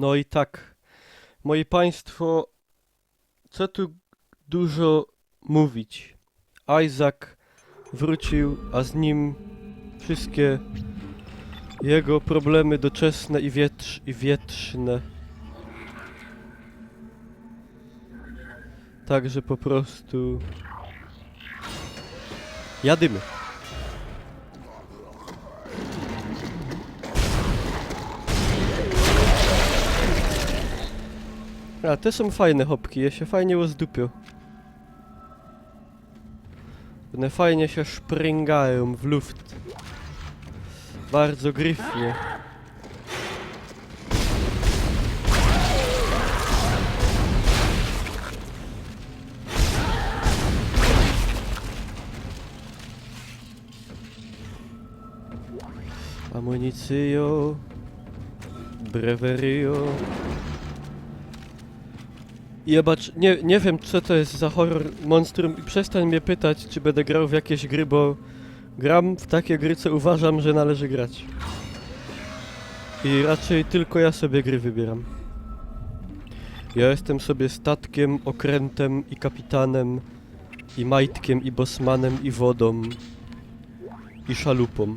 No i tak, moi państwo, co tu dużo mówić. Isaac wrócił, a z nim wszystkie jego problemy doczesne i wietrzne. Także po prostu jadymy. A te są fajne hopki, je się fajnie rozdupią. One fajnie się szpringają w luft. Bardzo gryfnie. Amunicjo. Brewerio. Jebacz, nie wiem co to jest za horror monstrum i przestań mnie pytać, czy będę grał w jakieś gry, bo gram w takie gry, co uważam, że należy grać. I raczej tylko ja sobie gry wybieram. Ja jestem sobie statkiem, okrętem i kapitanem i majtkiem i bosmanem i wodą i szalupą.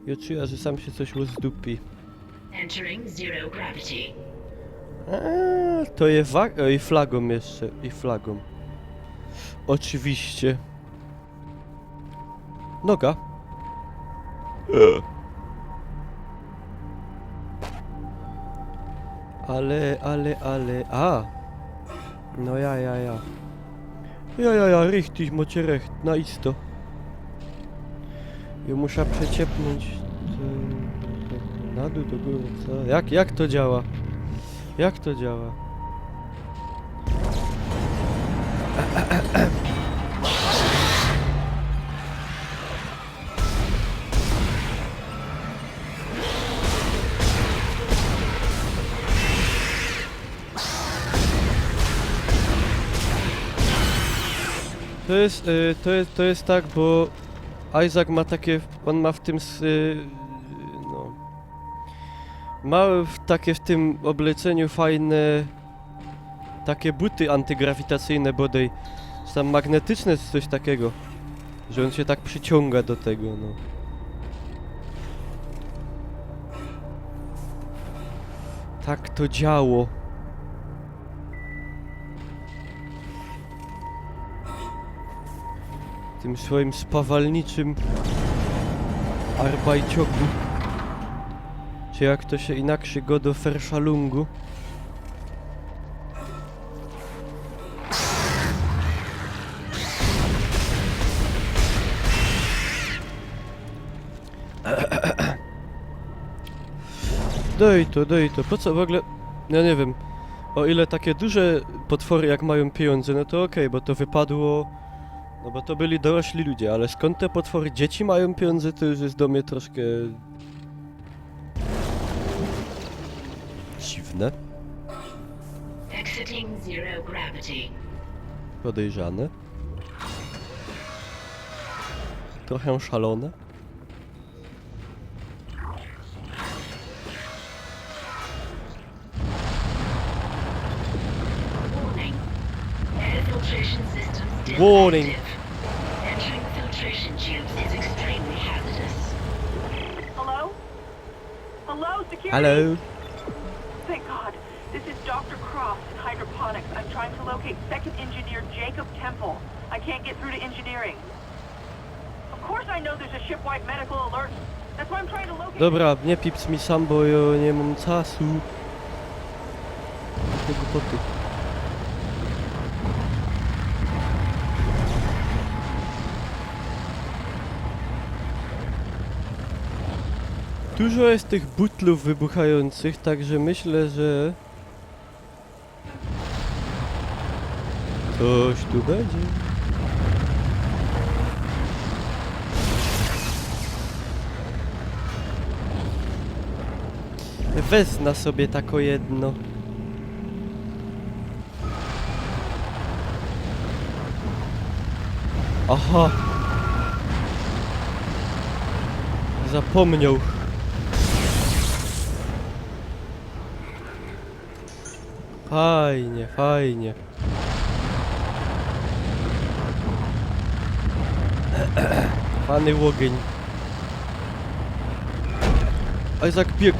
Ja czuję, że sam się coś rozdupi. Entering zero gravity. To je i flagą jeszcze, i flagą. Oczywiście. Noga. Ale, a! No ja. Ja, richtig, macie recht, na isto. Ja muszę przeciepnąć na dół, do góry, co? Jak to działa? Jak to działa? To jest tak, bo Isaac ma takie, on ma w tym, no, ma takie w tym obleczeniu fajne, takie buty antygrawitacyjne bodaj, czy tam magnetyczne, czy coś takiego, że on się tak przyciąga do tego, no. Tak to działo. Tym swoim spawalniczym arbajcioku. Czy jak to się inaczej go do Ferszalungu. Daj to, po co w ogóle, ja nie wiem, o ile takie duże potwory jak mają pieniądze, no to okej, bo to wypadło, no bo to byli dorośli ludzie, ale skąd te potwory dzieci mają pieniądze, to już jest do mnie troszkę dziwne, Exiting zero gravity. podejrzane, trochę szalone. Warning. Air filtration systems Warning. defective. Entering filtration tubes is extremely hazardous. Hello? Hello, security? Hello. Thank God. This is Dr. Croft in hydroponics. I'm trying to locate second engineer Jacob Temple. I can't get through to engineering. Of course I know there's a shipwide medical alert. That's why I'm trying to locate... Dobra, nie pips mi sam, bo ja nie mam czasu. Takie głupoty. Dużo jest tych butlów wybuchających, także myślę, że coś tu będzie. Wezna sobie tako jedno. Aha. Zapomniał. Fajnie, fajnie. Fany łogień. Isaac biegł.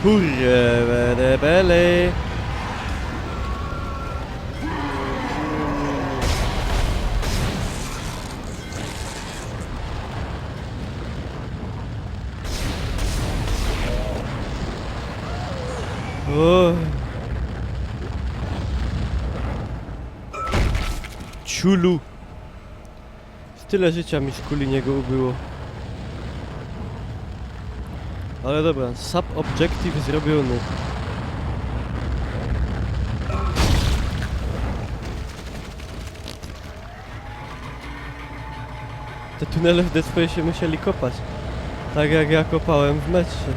Hurre, bele, bele. O. Ciulu. Tyle życia mi z kuli niego ubyło. Ale dobra, sub-objective zrobiony. Te tunele w Dead Space musieli kopać. Tak jak ja kopałem w metrze.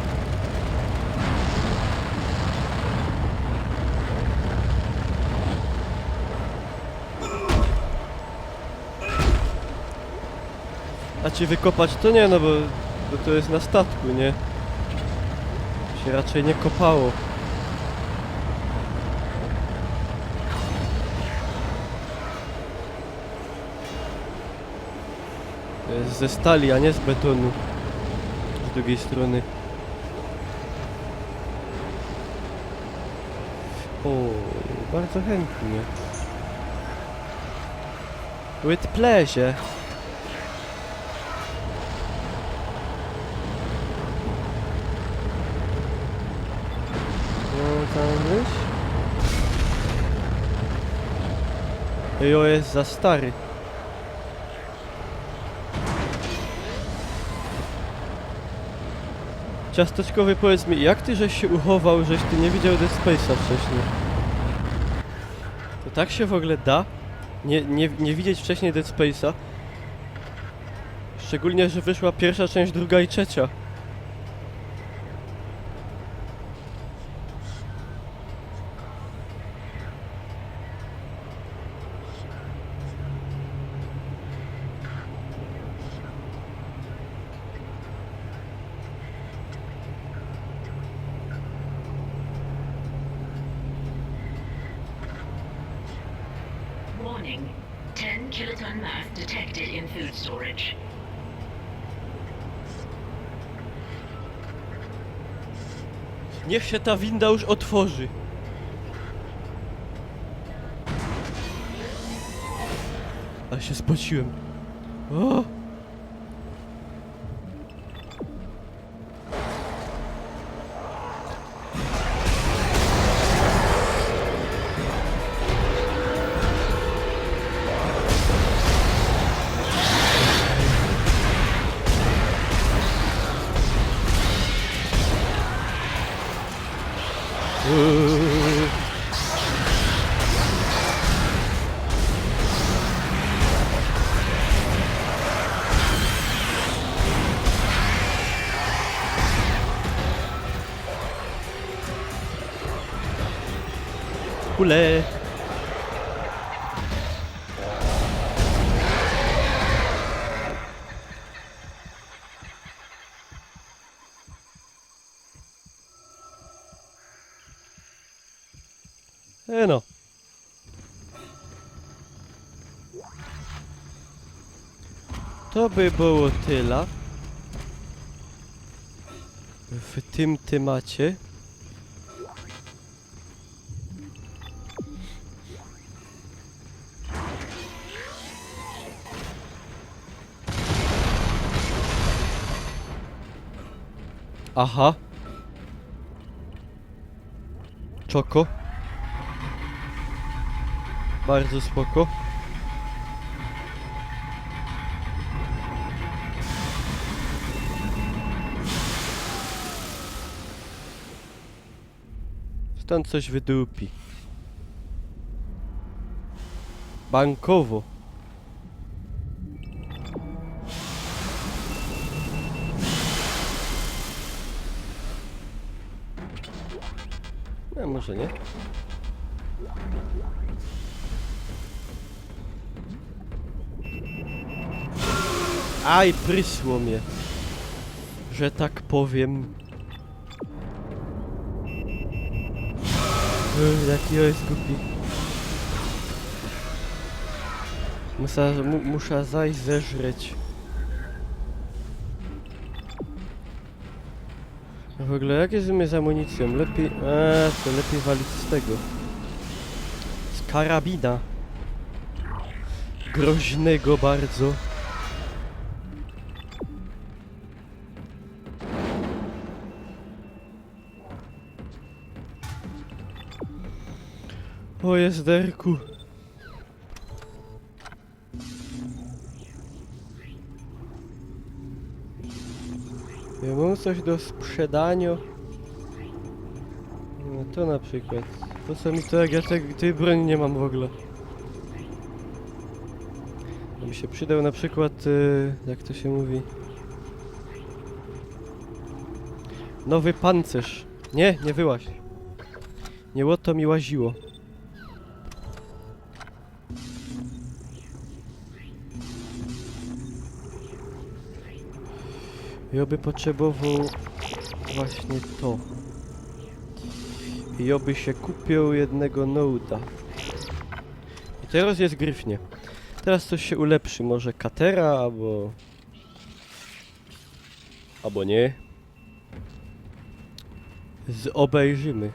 A ci wykopać to nie, no bo to jest na statku, nie? Się raczej nie kopało. To jest ze stali, a nie z betonu. Z drugiej strony. O, bardzo chętnie. With pleasure. Jo, jest za stary. Ciasteczkowy, powiedz mi, jak ty żeś się uchował, żeś ty nie widział Dead Space'a wcześniej? To tak się w ogóle da? Nie widzieć wcześniej Dead Space'a? Szczególnie, że wyszła pierwsza część, druga i trzecia. Warning. 10 kiloton mass detected in food storage. Niech się ta winda już otworzy. Ale się spociłem. O! Kule. No. To by było tyle w tym temacie. Aha. Czoko. Bardzo spoko. Stąd coś wydupi. Bankowo. No może nie. Aj, prysło mnie. Że tak powiem. Jaki jest głupi. Muszę zajść zeżreć. A w ogóle jak jest u mnie z amunicją? Lepiej... to lepiej walić z tego. Z karabina. Groźnego bardzo. O jezderku. Ja mam coś do sprzedania. No to na przykład. Po co mi to, jak ja tej broni nie mam w ogóle. To mi się przydał na przykład, jak to się mówi. Nowy pancerz. Nie, nie wyłaź. Nie o to mi łaziło. Ja by potrzebował właśnie to. I ja by się kupił jednego noda. I teraz jest gryfnie. Teraz coś się ulepszy, może katera, albo... Albo nie. Obejrzymy.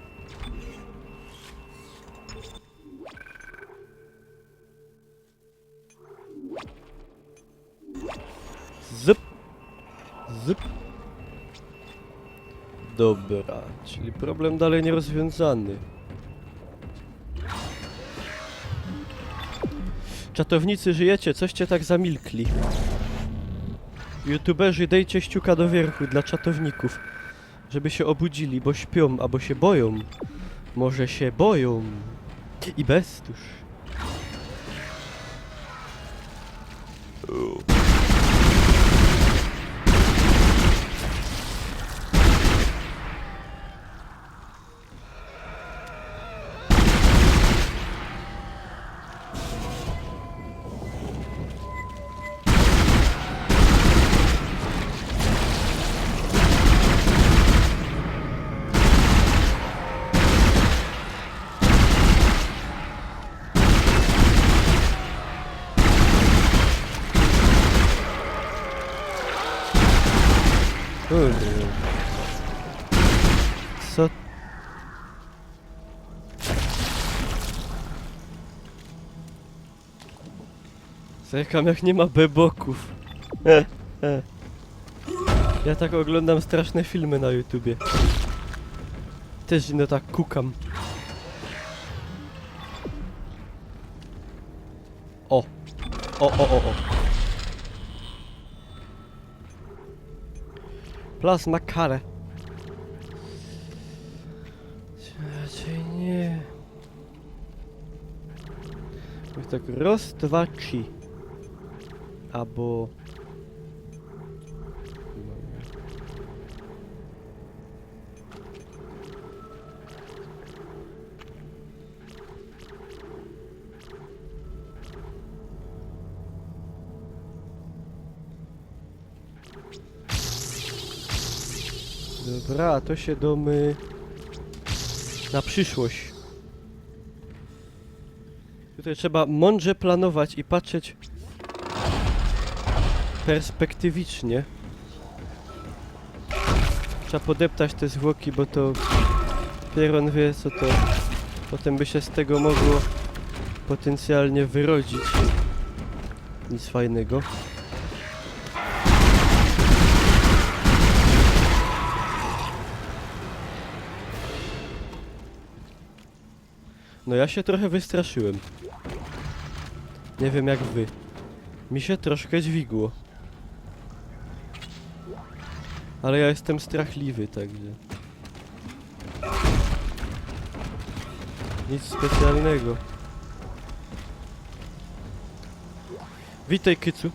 Zyp. Zyp. Dobra, czyli problem dalej nierozwiązany. Czatownicy, żyjecie? Coście tak zamilkli? YouTuberzy, dejcie ściuka do wierchu dla czatowników. Żeby się obudzili, bo śpią, albo się boją. Może się boją. I bestuż. Co? Zerkam, jak nie ma beboków. Ja tak oglądam straszne filmy na YouTubie. Też no tak kukam. O! O! Plasma kare. Raczej nie. Już tak raz, dwa, trzy. Albo... Dobra, to się domy na przyszłość. Tutaj trzeba mądrze planować i patrzeć perspektywicznie. Trzeba podeptać te zwłoki, bo to Pieron wie, co to potem by się z tego mogło potencjalnie wyrodzić. Nic fajnego. No ja się trochę wystraszyłem. Nie wiem jak wy. Mi się troszkę dźwigło. Ale ja jestem strachliwy, także... Nic specjalnego. Witaj, Kycu.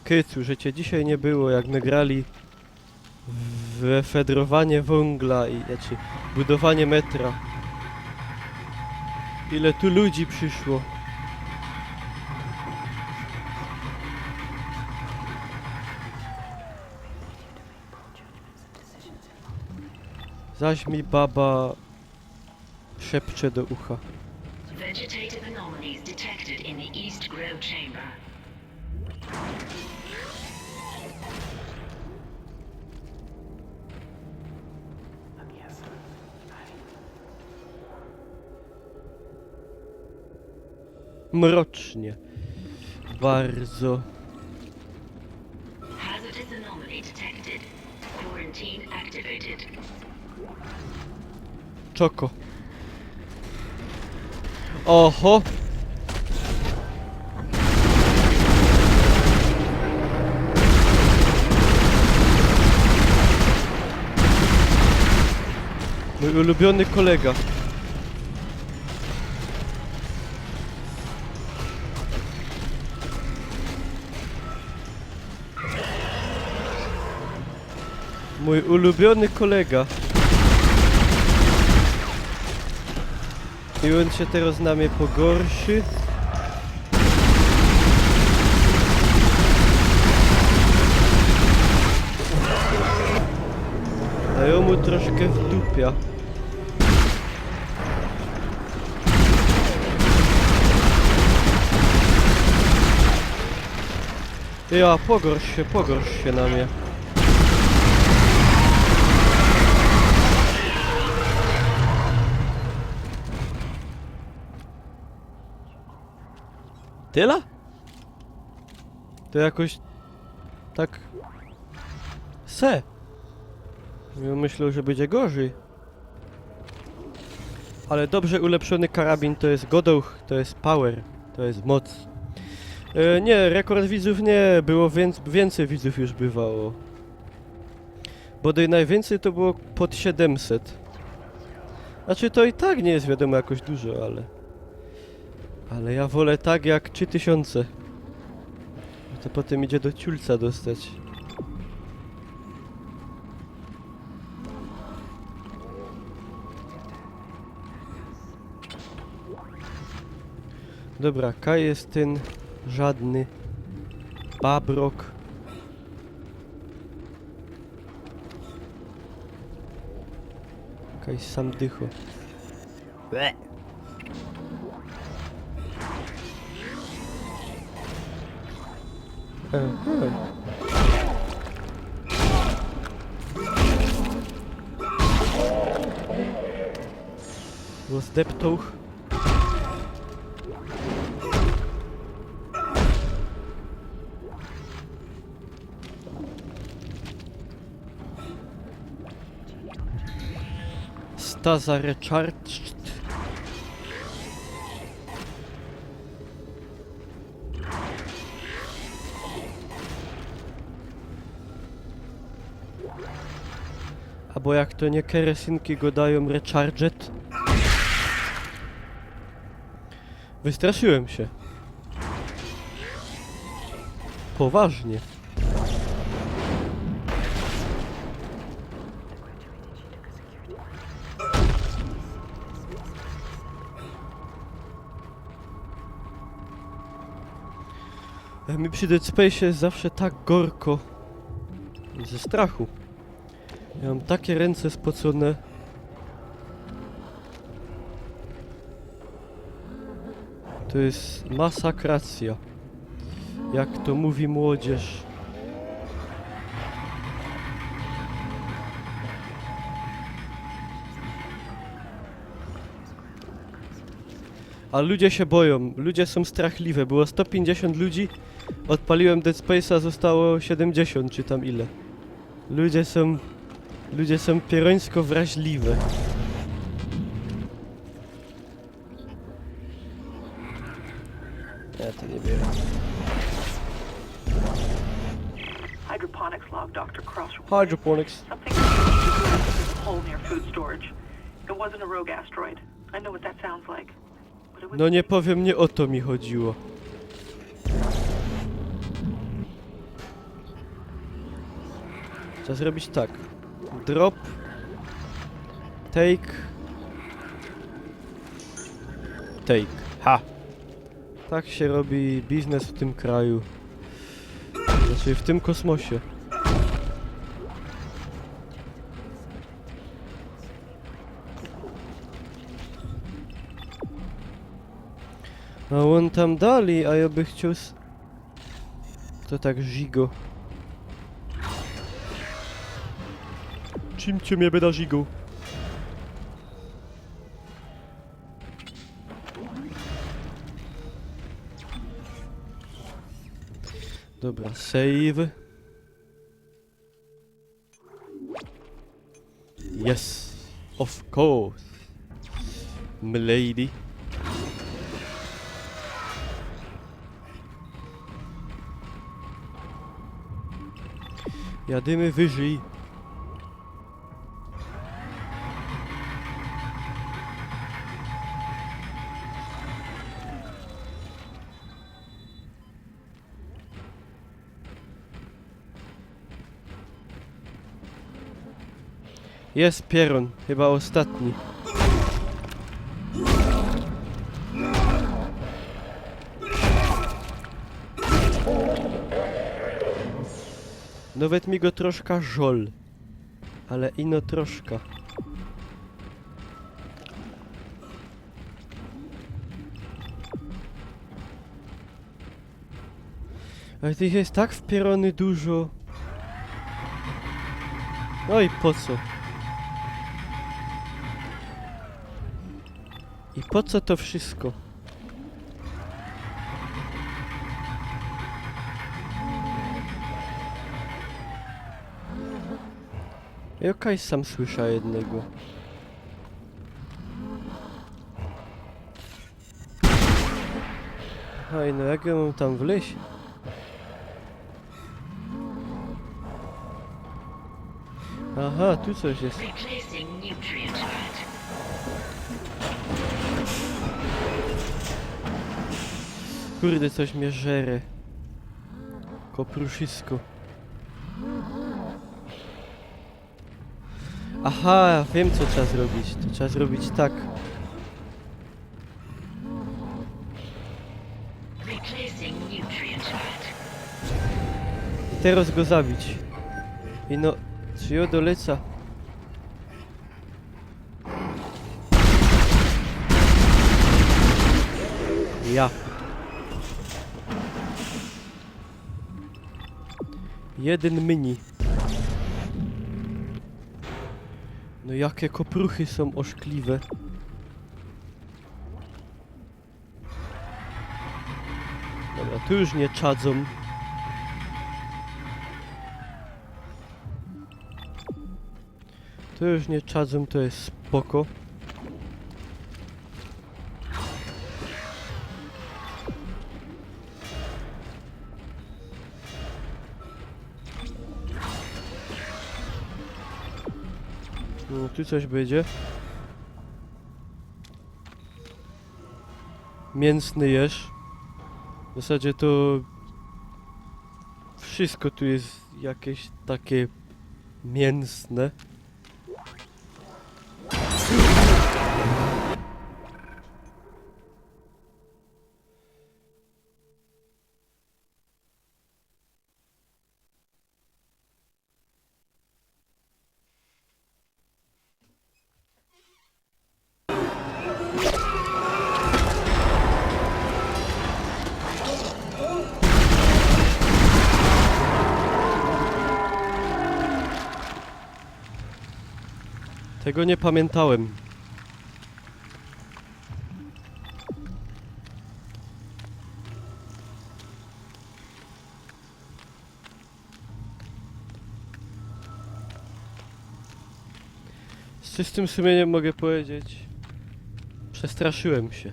Kycu, że cię dzisiaj nie było, jak my grali w fedrowanie węgla i znaczy budowanie metra. Ile tu ludzi przyszło. Zaś mi baba szepcze do ucha. Vegetative anomalies detected in the East Grove chamber. Mrocznie. Bardzo. Hazardous anomaly detected. Quarantine activated. Czoko. Oho! Mój ulubiony kolega. Mój ulubiony kolega. I on się teraz na mnie pogorszy. A ja mu troszkę wdupia. Ja, pogorsz się na mnie. Tyle? To jakoś... tak... se. Ja myślę, że będzie gorzej. Ale dobrze ulepszony karabin to jest godoch, to jest power, to jest moc. Nie, rekord widzów nie, było więcej widzów już bywało. Bodaj najwięcej to było pod 700. Znaczy to i tak nie jest wiadomo jakoś dużo, ale... Ale ja wolę tak jak 3000. Bo to potem idzie do ciulca dostać. Dobra, Kaj jest ten żadny. Babrok. Kaj sam dycho. Bo zdeptał. Staza recharged. Albo jak to nie keresynki go dają recharged. Wystraszyłem się. Poważnie. Mi przy Dead Space jest zawsze tak gorko. Ze strachu. Ja mam takie ręce spocone. To jest masakracja. Jak to mówi młodzież. A ludzie się boją, ludzie są strachliwe. Było 150 ludzi, odpaliłem Dead Space'a, zostało 70 czy tam ile. Ludzie są pierońsko wrażliwe. Ja to nie wiem. Hydroponics log, Dr. Cross. Hydroponics. Something there's a hole near food storage. It wasn't a rogue asteroid. I know what that sounds like. But it was No nie powiem, nie o to mi chodziło. Trzeba zrobić tak. Drop. Take. Take. Ha! Tak się robi biznes w tym kraju. Znaczy w tym kosmosie. A on tam dali, a ja by chciał To tak żigo. Czym cię mnie będę żigał? Dobra, save. Yes, of course, m'lady. Jadymy wyżej. Jest pieron, chyba ostatni. Nawet mi go troszkę żol. Ale ino troszkę. Ale tych jest tak wpierony dużo. No i po co? I po co to wszystko? Jakaś sam słysza jednego. Oj, no jak ja mam tam wleźć? Aha, tu coś jest. Replacing nutrient vat. Kurde, coś mnie żere. Kopruszysko. Aha, wiem co trzeba zrobić. To trzeba zrobić tak. Replacing nutrient vat. I teraz go zabić. I no, czy ja doleca? Ja. Jeden mini. No jakie kopruchy są oszkliwe. Dobra, tu już nie czadzą. Tu już nie czadzą, to jest spoko. No, tu coś będzie. Mięsny jesz. W zasadzie to... Wszystko tu jest jakieś takie... mięsne. Tego nie pamiętałem. Z czystym sumieniem mogę powiedzieć, przestraszyłem się.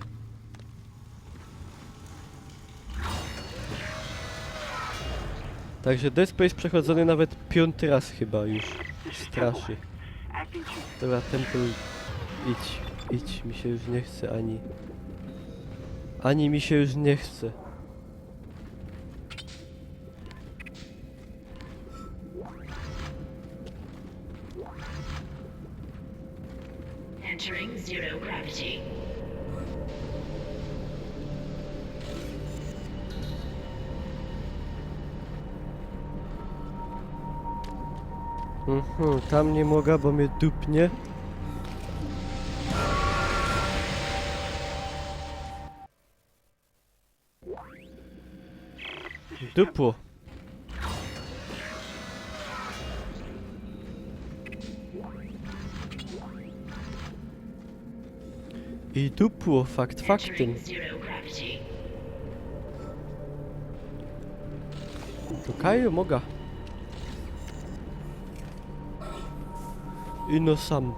Także Dead Space przechodzony nawet 5. raz chyba już straszy. Dobra, Temple, idź, mi się już nie chce ani mi się już nie chce. Entering zero gravity. Tam nie mogę, bo mnie dupnie. Dupło. I dupło, fakt faktem. Entering zero gravity. To Kaju moga. I no sam.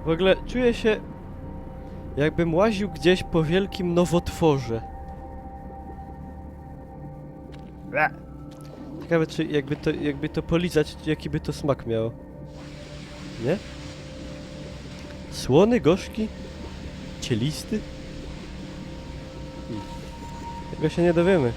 W ogóle czuję się, jakbym łaził gdzieś po wielkim nowotworze. Ciekawe, czy jakby to polizać, jaki by to smak miało. Nie? Słony, gorzki? Cielisty? Tego się nie dowiemy.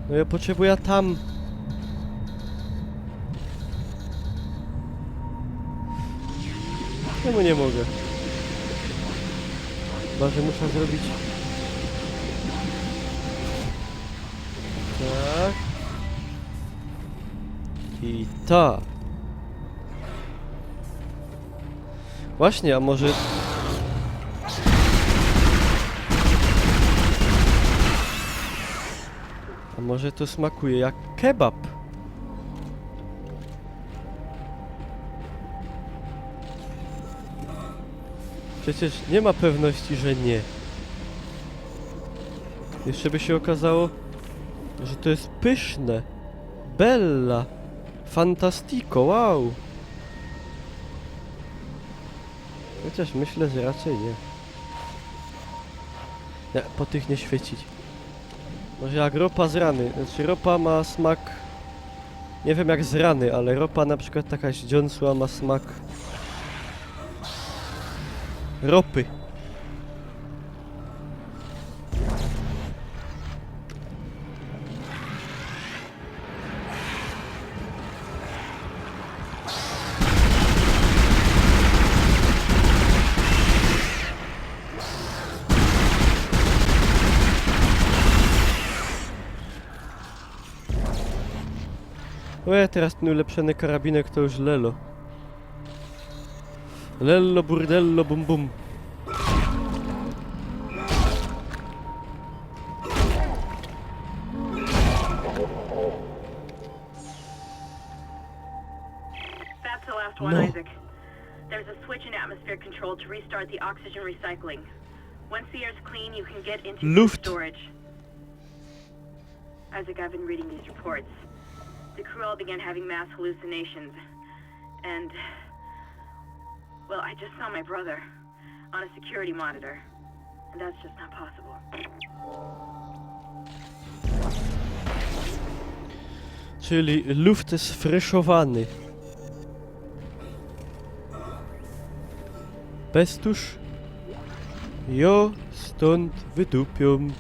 No ja potrzebuję tam. Czemu nie mogę? Chyba, że muszę zrobić... Tak. I tak. Właśnie, a może... A może to smakuje jak kebab? Przecież nie ma pewności, że nie. Jeszcze by się okazało, że to jest pyszne. Bella. Fantastico, wow. Chociaż myślę, że raczej nie. Nie, po tych nie świecić. Może jak ropa z rany. Znaczy ropa ma smak... Nie wiem jak z rany, ale ropa na przykład taka zdziąsła ma smak... ropy. Teraz ten ulepszony karabinek to już lelo. Lello burdello bum bum. That's the last one, No. Isaac. There's a switch in atmosphere control to restart the oxygen recycling. Once the air's clean, you can get into Luft. storage. Isaac, I've been reading these reports. The crew all began having mass hallucinations. And... well, I just saw my brother on a security monitor. And that's just not possible. Czyli luft sfreszowany. Bestuż. Jo stąd wydupią.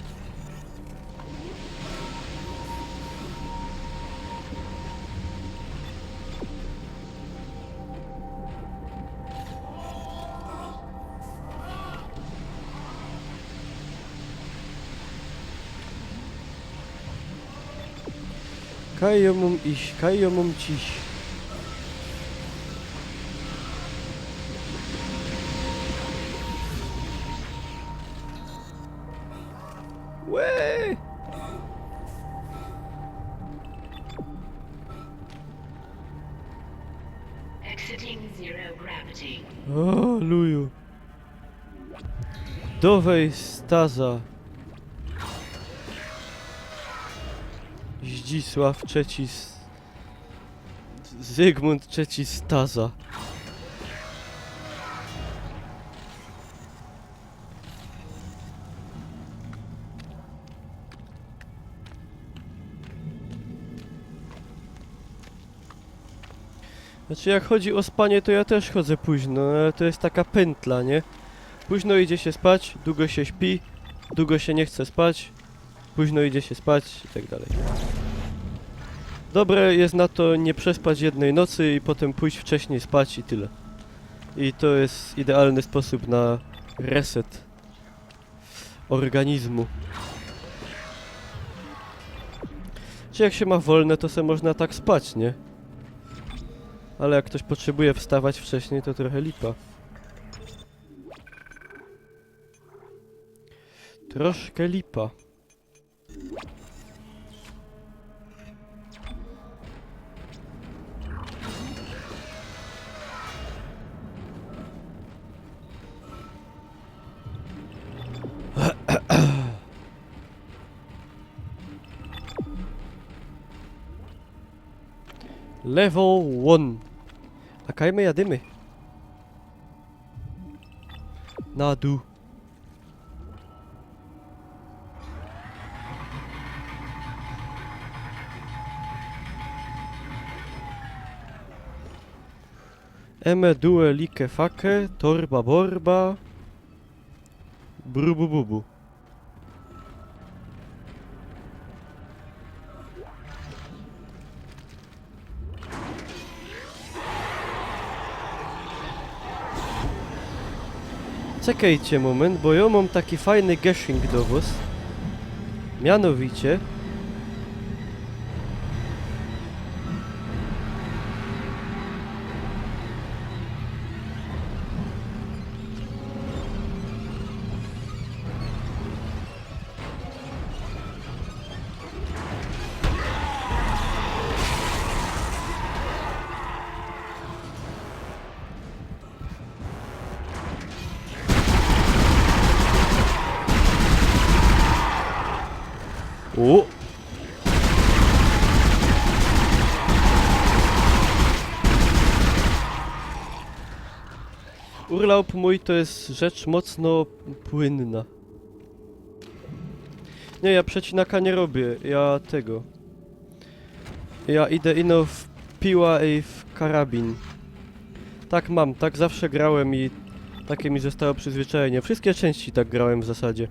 Kajo mum iść, kajo mum ciś. Łe! Exiting zero gravity. O, luju. Dowej staza. Zdzisław III Zygmunt III Staza. Znaczy jak chodzi o spanie, to ja też chodzę późno, ale to jest taka pętla, nie? Późno idzie się spać, długo się śpi, długo się nie chce spać, późno idzie się spać i tak dalej. Dobre jest na to nie przespać jednej nocy i potem pójść wcześniej spać i tyle. I to jest idealny sposób na reset. organizmu. Czy jak się ma wolne, to se można tak spać, nie? Ale jak ktoś potrzebuje wstawać wcześniej, to trochę lipa. Troszkę lipa. Level 1. A kaj my jadymy? Na dół. Eme due like fake, torba borba. Brubu bubu. Czekajcie moment, bo ja mam taki fajny gashing do was. Mianowicie... O! Urlaub mój to jest rzecz mocno płynna. Nie, ja przecinaka nie robię, ja tego. Ja idę ino w piła i w karabin. Tak mam, tak zawsze grałem i takie mi zostało przyzwyczajenie. Wszystkie części tak grałem w zasadzie.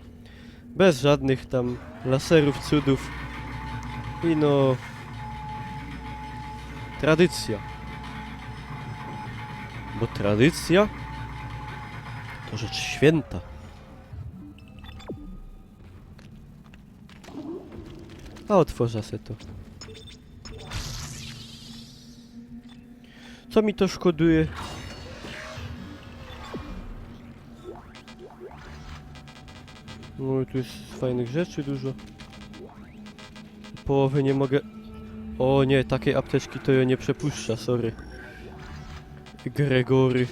Bez żadnych tam laserów, cudów. I no... Tradycja. Bo tradycja to rzecz święta. A otworzę se to. Co mi to szkoduje? No i tu jest fajnych rzeczy dużo. Połowy nie mogę... O nie, takiej apteczki to ja nie przepuszcza, sorry. Gregory.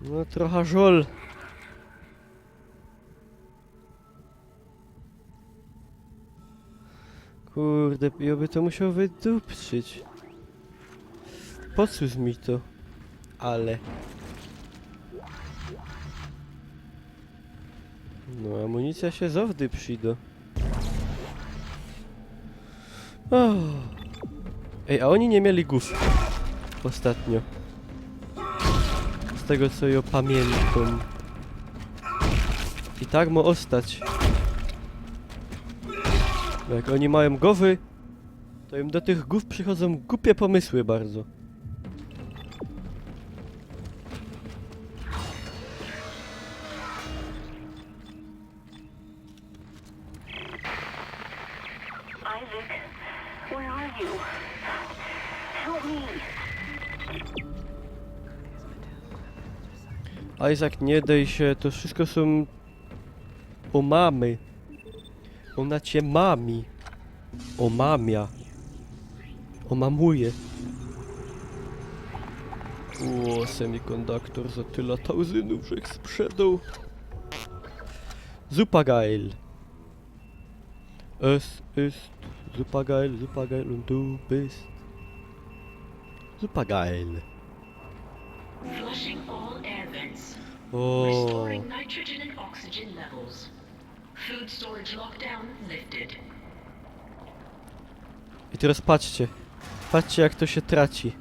No trochę żol. Kurde, ja by to musiał wydupczyć. Po cóż mi to? Ale... No, amunicja się zawdy przyda. Oh. Ej, a oni nie mieli głów. Ostatnio. Z tego co ja pamiętam. I tak ma ostać. Bo jak oni mają głowy, to im do tych głów przychodzą głupie pomysły bardzo. Isaac, where are you? Help me. Isaac, nie daj się, to wszystko są... O mamy. Ona cię mami. O mamia. O mamuje. O, semikonduktor za tyle tausendów wszech sprzedał. Supergeil. Es ist supergeil und du bist supergeil. Flushing all air vents. O. Restoring nitrogen and oxygen levels. Food storage lockdown lifted. I teraz patrzcie. Patrzcie jak to się traci.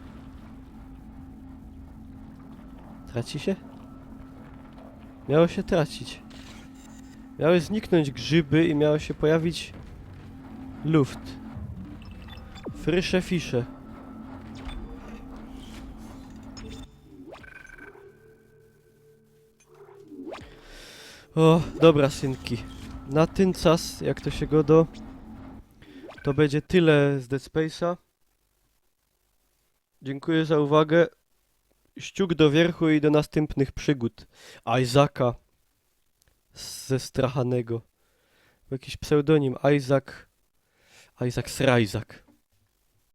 Traci się? Miało się tracić. Miały zniknąć grzyby i miało się pojawić luft. Frische Fische. O, dobra, synki. Na ten czas, jak to się godo, to będzie tyle z Dead Space'a. Dziękuję za uwagę. Ściuk do wierchu i do następnych przygód. Isaaca ze Strachanego. Jakiś pseudonim. Isaac Srajzak.